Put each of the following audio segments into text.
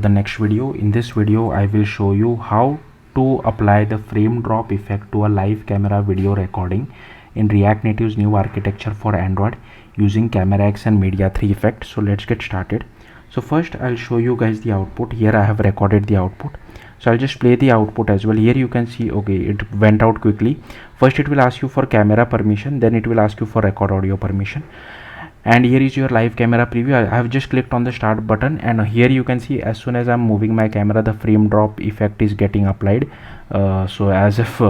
the next video. In this video I will show you how to apply the frame drop effect to a live camera video recording in React Native's new architecture for Android using CameraX and Media 3 effect. So let's get started. So first I'll show you guys the output. Here I have recorded the output, so I'll just play the output as well. Here you can see, okay, it went out quickly. First it will ask you for camera permission, then it will ask you for record audio permission, and here is your live camera preview. I have just clicked on the start button, and here you can see as soon as I'm moving my camera, the frame drop effect is getting applied. So as if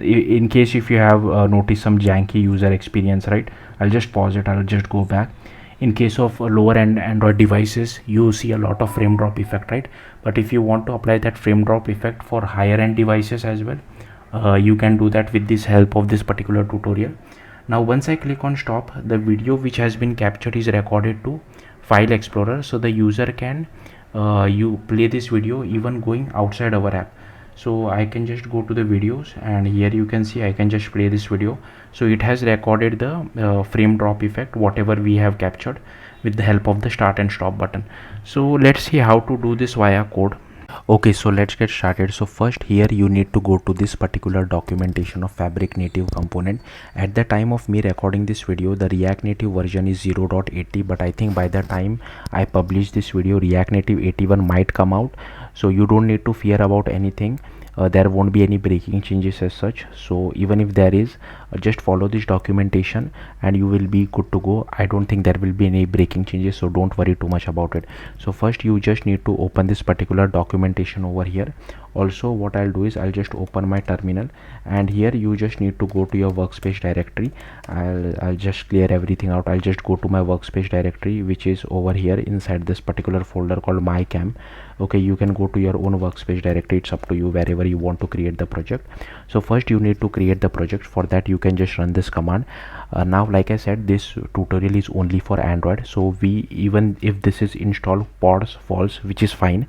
in case if you have noticed some janky user experience, right? I'll just pause it, I'll just go back. In case of lower end Android devices, you see a lot of frame drop effect, right? But if you want to apply that frame drop effect for higher end devices as well, you can do that with this help of this particular tutorial. Now once I click on stop, the video which has been captured is recorded to File Explorer, so the user can you play this video even going outside our app. So I can just go to the videos, and here you can see I can just play this video. So it has recorded the frame drop effect, whatever we have captured, with the help of the start and stop button. So let's see how to do this via code. Okay, so let's get started. So first, here you need to go to this particular documentation of Fabric Native component. At the time of me recording this video, the React Native version is 0.80, but I think by the time I publish this video, React Native 81 might come out. So you don't need to fear about anything. There won't be any breaking changes as such. So even if there is, just follow this documentation and you will be good to go. I don't think there will be any breaking changes, so don't worry too much about it. So first you just need to open this particular documentation over here. Also what I'll do is I'll just open my terminal, and here you just need to go to your workspace directory. I'll just clear everything out. I'll just go to my workspace directory, which is over here inside this particular folder called my cam. Okay, you can go to your own workspace directory, it's up to you, wherever you want to create the project. So first you need to create the project. For that you can just run this command. Now like I said, this tutorial is only for Android, so we, even if this is install pods false, which is fine,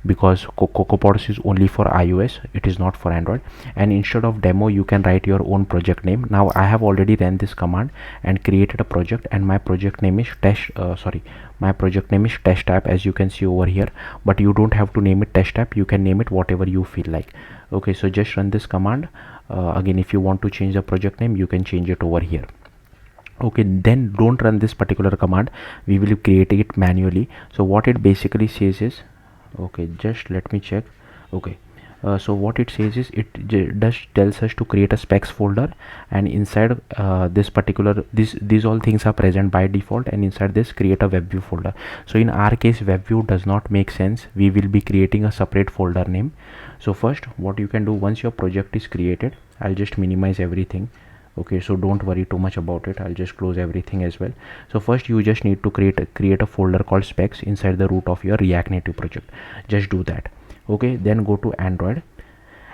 because CocoaPods is only for iOS, it is not for Android. And instead of demo you can write your own project name. Now I have already ran this command and created a project, and my project name is test app, as you can see over here. But you don't have to name it test app, you can name it whatever you feel like. Okay, so just run this command. Again, if you want to change the project name, you can change it over here. Okay, then don't run this particular command, we will create it manually. So what it basically says is, okay, just let me check. Okay, so what it says is, it just tells us to create a specs folder, and inside this particular, these all things are present by default, and inside this create a web view folder. So in our case, web view does not make sense, we will be creating a separate folder name. So first what you can do, once your project is created, I'll just minimize everything. Okay, so don't worry too much about it, I'll just close everything as well. So first you just need to create a folder called specs inside the root of your React Native project. Just do that. Okay, then go to Android,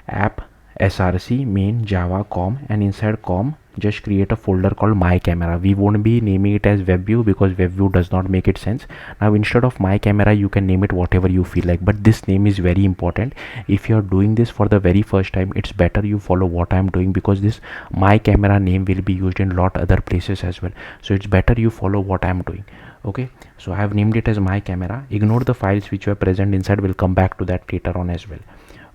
app, src, main, java, com, and inside com just create a folder called my camera. We won't be naming it as web view because web view does not make it sense. Now instead of my camera you can name it whatever you feel like, but this name is very important. If you're doing this for the very first time, it's better you follow what I'm doing, because this my camera name will be used in lot other places as well, so it's better you follow what I'm doing. Okay, so I have named it as my camera. Ignore the files which were present inside, we'll come back to that later on as well.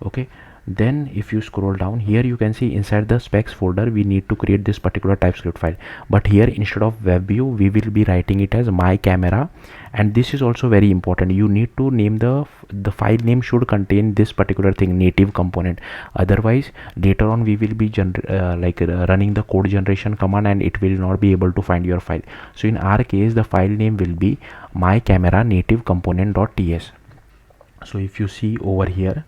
Okay, then if you scroll down here, you can see inside the specs folder we need to create this particular TypeScript file, but here instead of web view we will be writing it as my camera. And this is also very important, you need to name the file name should contain this particular thing, native component. Otherwise later on we will be running the code generation command, and it will not be able to find your file. So in our case the file name will be my camera native component.ts. so if you see over here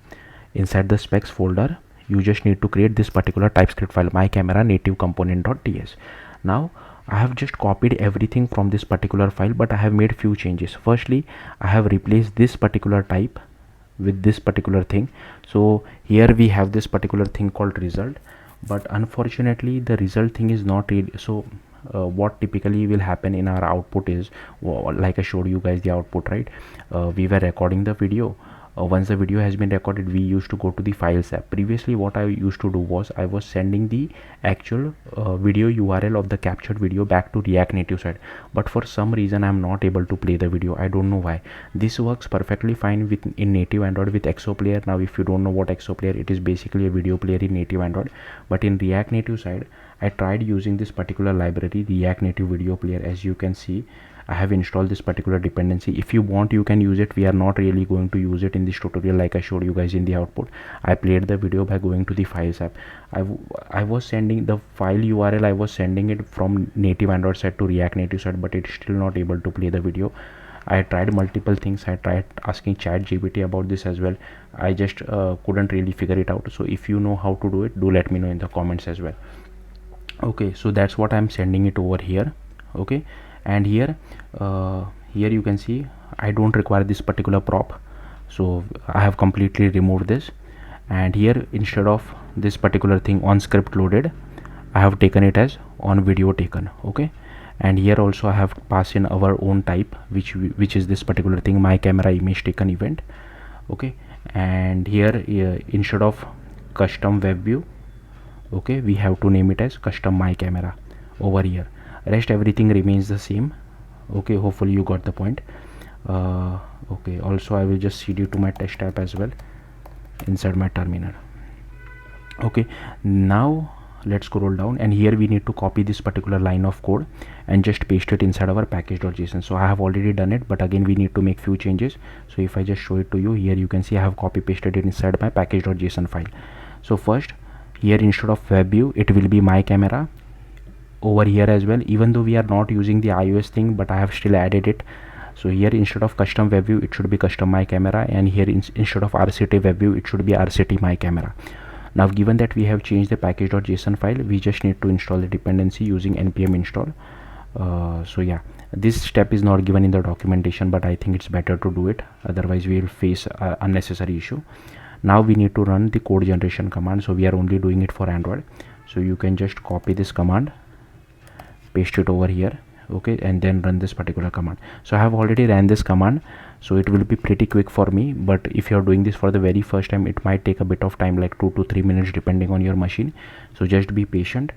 inside the specs folder, you just need to create this particular TypeScript file, my camera native component.ts. Now I have just copied everything from this particular file, but I have made few changes. Firstly, I have replaced this particular type with this particular thing. So here we have this particular thing called result, but unfortunately the result thing is not really. So what typically will happen in our output is, like I showed you guys the output, right? We were recording the video. once the video has been recorded, we used to go to the files app. Previously what I used to do was I was sending the actual video URL of the captured video back to React Native side, but for some reason I'm not able to play the video. I don't know why. This works perfectly fine with in native Android with Exo Player. Now if you don't know what Exo Player, it is basically a video player in native Android, but in React Native side I tried using this particular library, React Native Video Player. As you can see, I have installed this particular dependency. If you want, you can use it. We are not really going to use it in this tutorial like I showed you guys in the output. I played the video by going to the files app. I was sending the file URL, I was sending it from native Android side to React Native side, but it's still not able to play the video. I tried multiple things. I tried asking ChatGPT about this as well. I just couldn't really figure it out. So if you know how to do it, do let me know in the comments as well. Okay, so that's what I'm sending it over here. Okay, and here you can see I don't require this particular prop, so I have completely removed this. And here, instead of this particular thing on script loaded, I have taken it as on video taken. Okay, and here also I have passed in our own type, which is this particular thing, my camera image taken event. Okay, and here instead of custom web view, okay, we have to name it as custom my camera over here. Rest everything remains the same. Okay, hopefully you got the point. Okay, also I will just cd to my test app as well inside my terminal. Okay, now let's scroll down, and here we need to copy this particular line of code and just paste it inside our package.json. So I have already done it, but again we need to make few changes. So if I just show it to you, here you can see I have copy pasted it inside my package.json file. So first, here instead of web view, it will be my camera. Over here as well, even though we are not using the iOS thing, but I have still added it. So here instead of custom web view, it should be custom my camera, and here instead of RCT web view, it should be RCT my camera. Now given that we have changed the package.json file, we just need to install the dependency using npm install. So yeah, this step is not given in the documentation, but I think it's better to do it, otherwise we will face unnecessary issue. Now we need to run the code generation command, so we are only doing it for Android. So you can just copy this command, paste it over here. Okay, and then run this particular command. So I have already ran this command, so it will be pretty quick for me, but if you are doing this for the very first time, it might take a bit of time, like 2 to 3 minutes depending on your machine. So just be patient.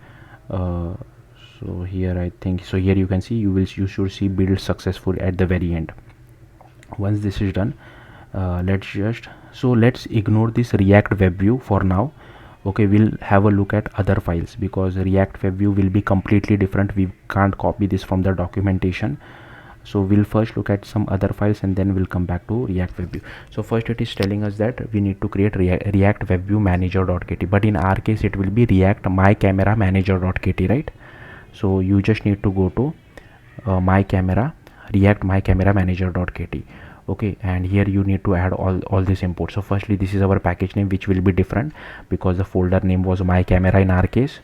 So here I think, so here you can see you should see build successful at the very end. Once this is done, let's ignore this React web view for now. Okay, we'll have a look at other files, because React web view will be completely different. We can't copy this from the documentation. So we'll first look at some other files, and then we'll come back to React web view. So first it is telling us that we need to create React web view manager.kt, but in our case it will be React my camera manager.kt, right? So you just need to go to my camera, React my camera manager.kt. Okay, and here you need to add all this import. So firstly, this is our package name, which will be different because the folder name was my camera in our case.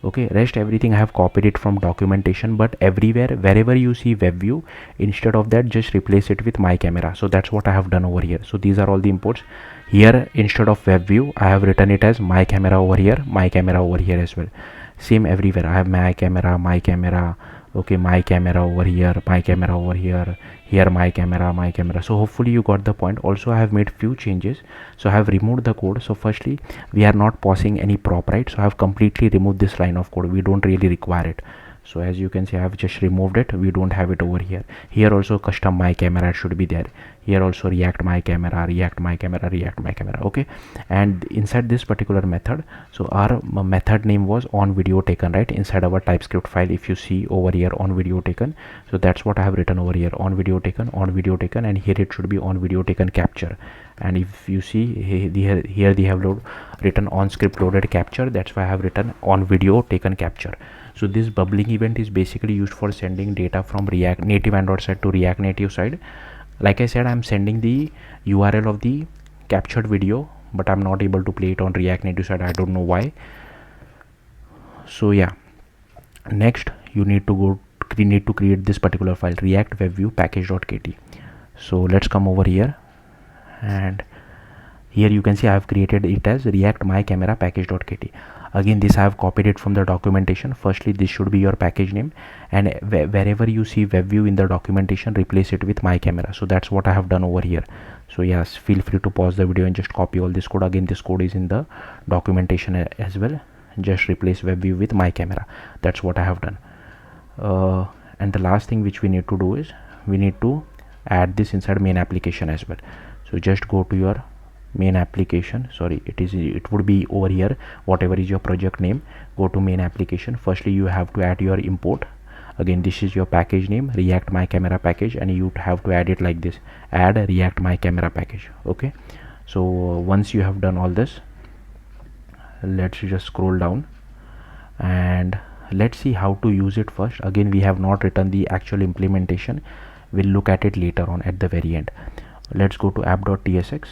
Okay, rest everything I have copied it from documentation, but everywhere wherever you see web view, instead of that just replace it with my camera. So that's what I have done over here. So these are all the imports. Here instead of web view, I have written it as my camera over here, my camera over here as well. Same everywhere, I have my camera. Okay, my camera over here, my camera over here, here my camera. So hopefully you got the point. Also I have made few changes, so I have removed the code. So firstly, we are not passing any prop, right? So I have completely removed this line of code. We don't really require it. So as you can see, I have just removed it. We don't have it over here. Here also custom my camera should be there. Here also React my camera. Okay, and inside this particular method, so our method name was on video taken, right, inside our TypeScript file. If you see over here on video taken, so that's what I have written over here, on video taken, and here it should be on video taken capture. And if you see here they have written on script loaded capture. That's why I have written on video taken capture. So this bubbling event is basically used for sending data from React native Android side to React Native side. Like I said, I'm sending the URL of the captured video, but I'm not able to play it on React Native side. I don't know why. So yeah, next you need to create this particular file, React web view package.kt. So let's come over here, and here you can see I have created it as React my camera package.kt. Again, this I have copied it from the documentation. Firstly, this should be your package name, and wherever you see web view in the documentation, replace it with my camera. So that's what I have done over here. So yes, feel free to pause the video and just copy all this code. Again, this code is in the documentation as well. Just replace web view with my camera. That's what I have done. And the last thing which we need to do is we need to add this inside main application as well. So just go to your main application. Sorry, it would be over here, whatever is your project name. Go to main application. Firstly, you have to add your import. Again, this is your package name, React My Camera package, and you have to add it like this, add React My Camera package. Okay, so once you have done all this, let's just scroll down and let's see how to use it first. Again, we have not written the actual implementation. We'll look at it later on at the very end. Let's go to app.tsx,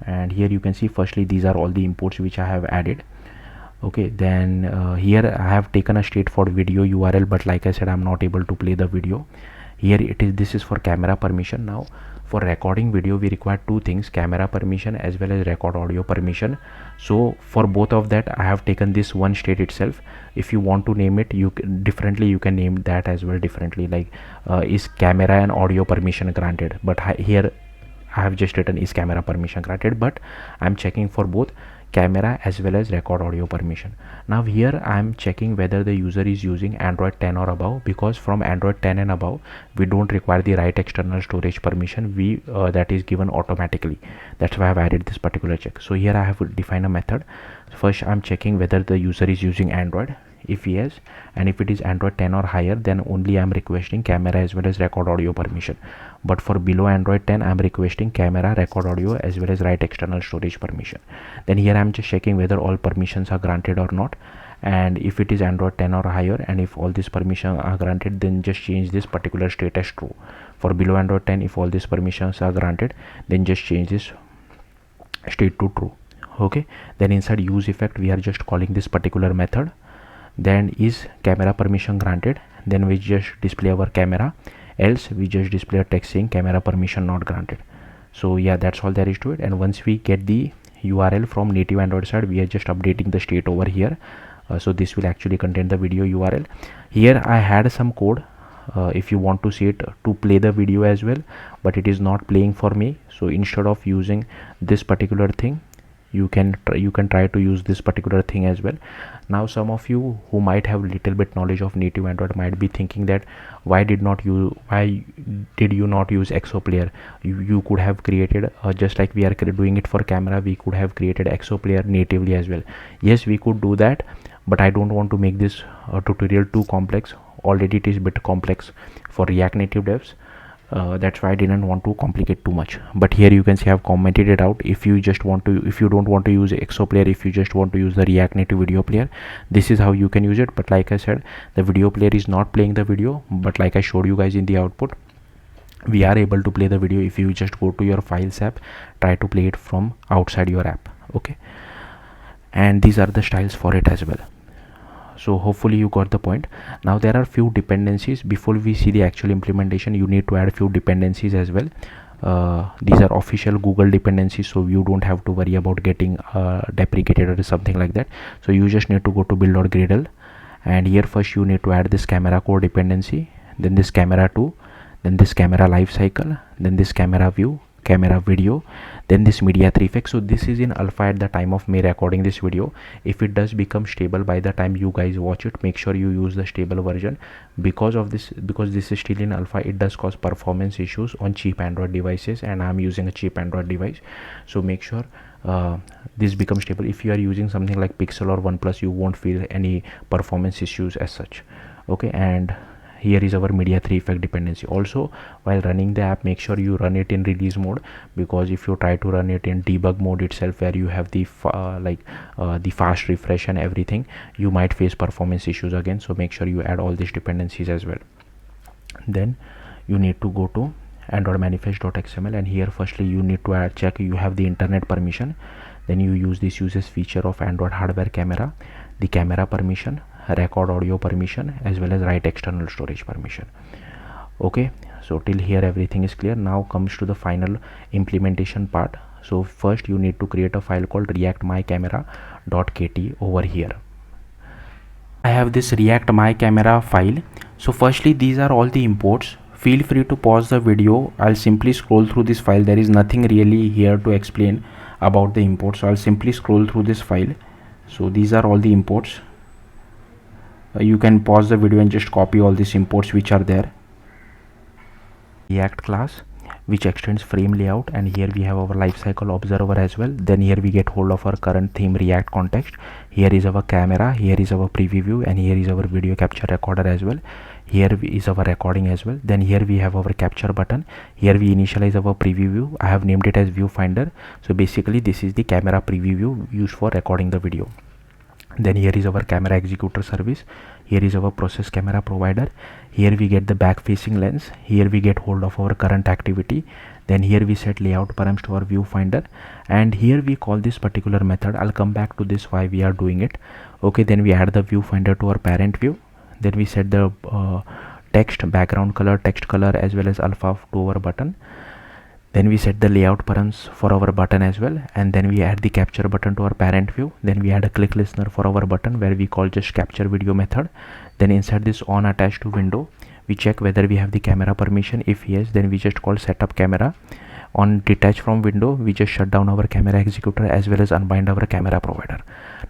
and here you can see firstly these are all the imports which I have added. Okay, then here I have taken a straightforward video URL, but like I said, I'm not able to play the video. Here it is, this is for camera permission. Now for recording video we require two things, camera permission as well as record audio permission. So for both of that I have taken this one state itself. If you want to name it, you can name that as well differently, like is camera and audio permission granted, but here I have just written is camera permission granted, but I'm checking for both camera as well as record audio permission. Now here I am checking whether the user is using Android 10 or above, because from Android 10 and above we don't require the write external storage permission. That is given automatically. That's why I've added this particular check. So here I have defined a method. First I'm checking whether the user is using Android. If yes, and if it is Android 10 or higher, then only I'm requesting camera as well as record audio permission. But for below Android 10, I'm requesting camera, record audio as well as write external storage permission. Then here I'm just checking whether all permissions are granted or not, and if it is Android 10 or higher and if all these permissions are granted, then just change this particular state as true. For below Android 10, if all these permissions are granted, then just change this state to true. Okay, then inside use effect we are just calling this particular method. Then is camera permission granted, then we just display our camera, else we just display a text saying camera permission not granted. So yeah, that's all there is to it. And once we get the URL from native Android side, we are just updating the state over here. So this will actually contain the video URL. Here I had some code, if you want to see it, to play the video as well, but it is not playing for me. So instead of using this particular thing, you can try to use this particular thing as well. Now some of you who might have little bit knowledge of native Android might be thinking that why did you not use Exoplayer? You could have created just like we are doing it for camera, we could have created Exoplayer natively as well. Yes, we could do that, but I don't want to make this tutorial too complex. Already it is a bit complex for React Native devs. That's why I didn't want to complicate too much. But here you can see I've commented it out. If you don't want to use Exoplayer, if you just want to use the React Native video player, this is how you can use it. But like I said, the video player is not playing the video, but like I showed you guys in the output, we are able to play the video. If you just go to your files app, try to play it from outside your app. Okay, and these are the styles for it as well. So hopefully you got the point. Now there are few dependencies. Before we see the actual implementation, you need to add few dependencies as well. These are official Google dependencies, so you don't have to worry about getting deprecated or something like that. So you just need to go to build.gradle, and here first you need to add this camera core dependency, then this camera 2, then this camera lifecycle, then this camera view, camera video, then this media 3 effect. So this is in alpha at the time of me recording this video. If it does become stable by the time you guys watch it, make sure you use the stable version. Because this is still in alpha, it does cause performance issues on cheap Android devices, and I'm using a cheap Android device. So make sure this becomes stable. If you are using something like Pixel or OnePlus, you won't feel any performance issues as such. Okay, and here is our media 3 effect dependency. Also, while running the app, make sure you run it in release mode, because if you try to run it in debug mode itself, where you have the the fast refresh and everything, you might face performance issues again. So make sure you add all these dependencies as well. Then you need to go to Android manifest.xml, and here firstly you need to check you have the internet permission. Then you use this uses feature of Android hardware camera, the camera permission, record audio permission, as well as write external storage permission. Okay, so till here everything is clear. Now comes to the final implementation part. So first you need to create a file called reactmycamera.kt over here. I have this React My Camera file. So firstly, these are all the imports feel free to pause the video. I'll simply scroll through this file. There is nothing really here to explain about the imports, so I'll simply scroll through this file. So these are all the imports. You can pause the video and just copy all these imports which are there. React class which extends frame layout, and here we have our lifecycle observer as well. Then here we get hold of our current theme React context. Here is our camera, here is our preview view, and here is our video capture recorder as well. Here is our recording as well. Then here we have our capture button. Here we initialize our preview view. I have named it as viewfinder. So basically this is the camera preview view used for recording the video. Then here is our camera executor service. Here is our process camera provider. Here we get the back facing lens. Here we get hold of our current activity. Then here we set layout params to our viewfinder, and here we call this particular method. I'll come back to this why we are doing it. Okay, then we add the viewfinder to our parent view. Then we set the text background color, text color as well as alpha to our button. Then we set the layout params for our button as well, and then we add the capture button to our parent view. Then we add a click listener for our button where we call just capture video method. Then inside this on attached to window, we check whether we have the camera permission. If yes, then we just call setup camera. On detach from window, we just shut down our camera executor as well as unbind our camera provider.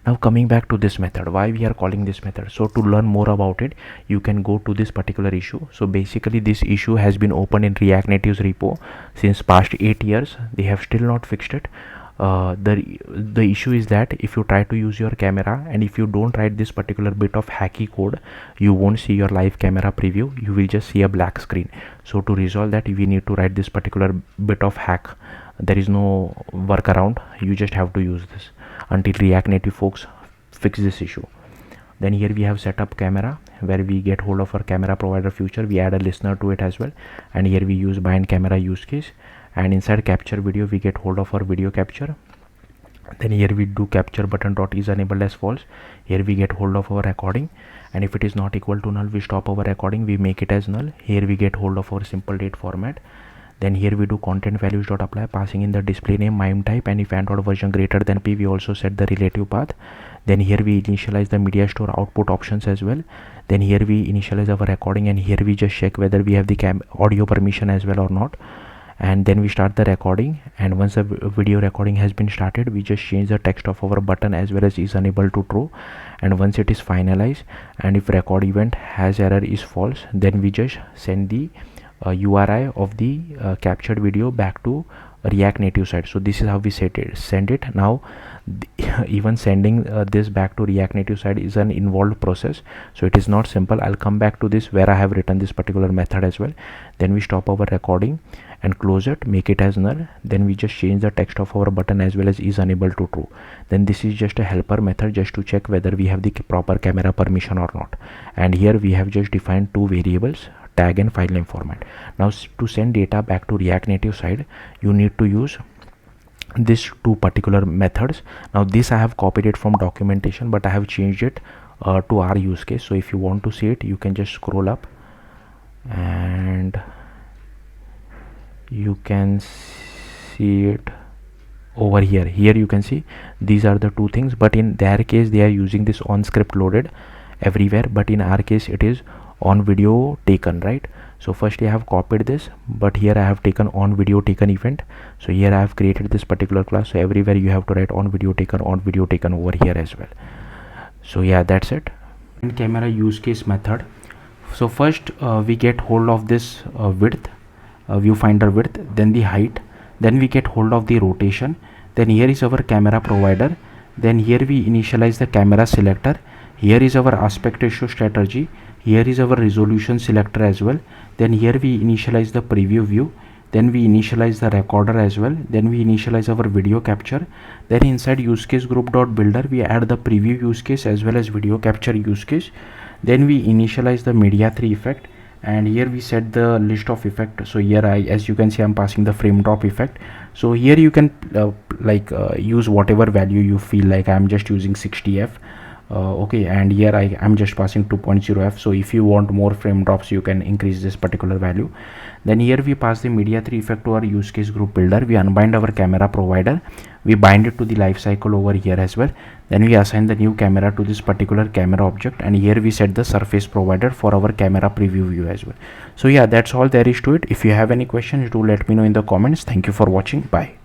Now coming back to this method, why we are calling this method. So to learn more about it, you can go to this particular issue. So basically this issue has been open in React Native's repo since past 8 years. They have still not fixed it. The issue is that if you try to use your camera and if you don't write this particular bit of hacky code, you won't see your live camera preview. You will just see a black screen. So to resolve that, we need to write this particular bit of hack. There is no workaround. You just have to use this until React Native folks fix this issue. Then here we have setup camera where we get hold of our camera provider feature. We add a listener to it as well, and here we use bind camera use case. And inside capture video, we get hold of our video capture. Then here we do capture button dot is enabled as false. Here we get hold of our recording, and if it is not equal to null, we stop our recording. We make it as null. Here we get hold of our simple date format. Then here we do content values dot apply, passing in the display name, mime type, and if Android version greater than p, we also set the relative path. Then here we initialize the media store output options as well. Then here we initialize our recording, and here we just check whether we have the audio permission as well or not. And then we start the recording, and once the video recording has been started, we just change the text of our button as well as is unable to true. And once it is finalized, and if record event has error is false, then we just send the URI of the captured video back to React Native side. So this is how we send it. Now even sending this back to React Native side is an involved process, so it is not simple. I'll come back to this where I have written this particular method as well. Then we stop our recording and close it, make it as null. Then we just change the text of our button as well as is unable to true. Then this is just a helper method just to check whether we have the proper camera permission or not. And here we have just defined two variables, tag and file name format. Now to send data back to React Native side, you need to use these two particular methods. Now this I have copied it from documentation, but I have changed it to our use case. So if you want to see it, you can just scroll up and you can see it over here. Here you can see these are the two things, but in their case they are using this on script loaded everywhere, but in our case it is on video taken, right? So first I have copied this, but here I have taken on video taken event. So here I have created this particular class, so everywhere you have to write on video taken over here as well. So yeah, that's it. And camera use case method. So first we get hold of this width, viewfinder width, then the height, then we get hold of the rotation. Then here is our camera provider. Then here we initialize the camera selector. Here is our aspect ratio strategy. Here is our resolution selector as well. Then here we initialize the preview view. Then we initialize the recorder as well. Then we initialize our video capture. Then inside use case group dot builder, we add the preview use case as well as video capture use case. Then we initialize the media 3 effect, and here we set the list of effect. So here as you can see, I'm passing the frame drop effect. So here you can use whatever value you feel like. I'm just using 60f. okay, and here I'm just passing 2.0f. so if you want more frame drops, you can increase this particular value. Then here we pass the media 3 effect to our use case group builder. We unbind our camera provider, we bind it to the life cycle over here as well. Then we assign the new camera to this particular camera object, and here we set the surface provider for our camera preview view as well. So yeah, that's all there is to it. If you have any questions, do let me know in the comments. Thank you for watching. Bye.